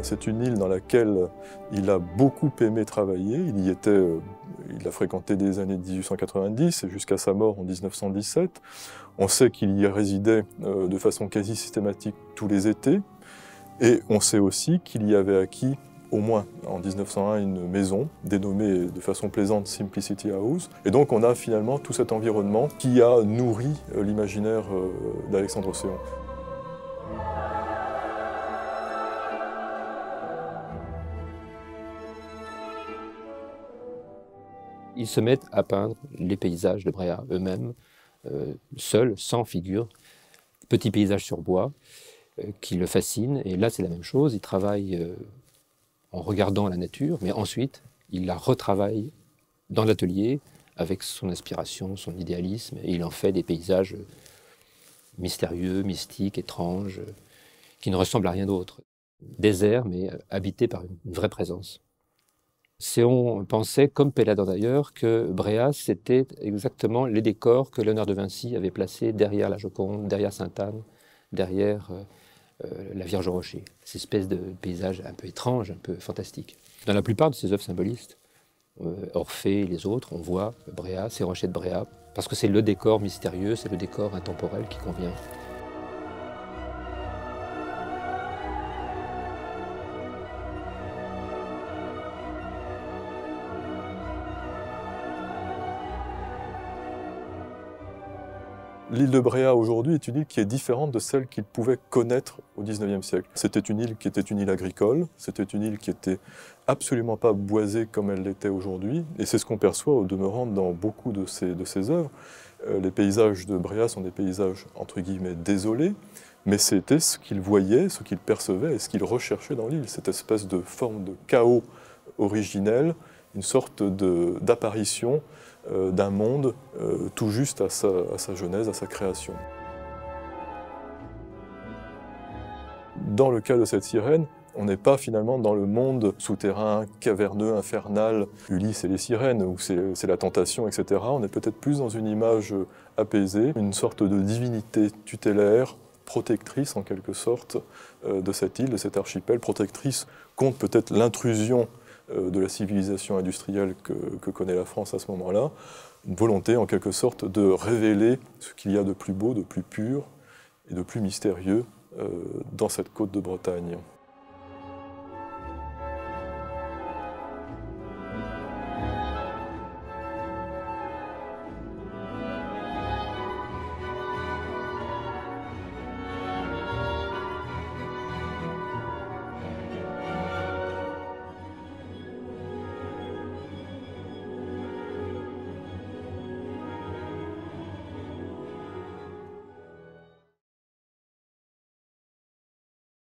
C'est une île dans laquelle il a beaucoup aimé travailler. Il a fréquenté des années 1890 et jusqu'à sa mort en 1917. On sait qu'il y résidait de façon quasi systématique tous les étés. Et on sait aussi qu'il y avait acquis, au moins en 1901, une maison dénommée de façon plaisante Simplicity House. Et donc on a finalement tout cet environnement qui a nourri l'imaginaire d'Alexandre Séon. Ils se mettent à peindre les paysages de Bréhat eux-mêmes, seuls, sans figure, petits paysages sur bois qui le fascinent. Et là, c'est la même chose, il travaille en regardant la nature, mais ensuite, il la retravaille dans l'atelier avec son inspiration, son idéalisme, et il en fait des paysages mystérieux, mystiques, étranges, qui ne ressemblent à rien d'autre. Déserts, mais habités par une vraie présence. Séon pensait, comme Péladan d'ailleurs, que Bréhat, c'était exactement les décors que Léonard de Vinci avait placés derrière la Joconde, derrière Sainte-Anne, derrière la Vierge au Rocher. Cette espèce de paysage un peu étrange, un peu fantastique. Dans la plupart de ses œuvres symbolistes, Orphée et les autres, on voit Bréhat, ces rochers de Bréhat, parce que c'est le décor mystérieux, c'est le décor intemporel qui convient. L'île de Bréhat aujourd'hui est une île qui est différente de celle qu'il pouvait connaître au XIXe siècle. C'était une île qui était une île agricole, c'était une île qui était absolument pas boisée comme elle l'était aujourd'hui, et c'est ce qu'on perçoit au demeurant dans beaucoup de ses œuvres. Les paysages de Bréhat sont des paysages entre guillemets désolés, mais c'était ce qu'il voyait, ce qu'il percevait et ce qu'il recherchait dans l'île, cette espèce de forme de chaos originel, une sorte d'apparition d'un monde tout juste à sa genèse, à sa création. Dans le cas de cette sirène, on n'est pas finalement dans le monde souterrain, caverneux, infernal, Ulysse et les sirènes, où c'est la tentation, etc. On est peut-être plus dans une image apaisée, une sorte de divinité tutélaire, protectrice en quelque sorte de cette île, de cet archipel, protectrice contre peut-être l'intrusion de la civilisation industrielle que connaît la France à ce moment-là, une volonté en quelque sorte de révéler ce qu'il y a de plus beau, de plus pur et de plus mystérieux dans cette côte de Bretagne.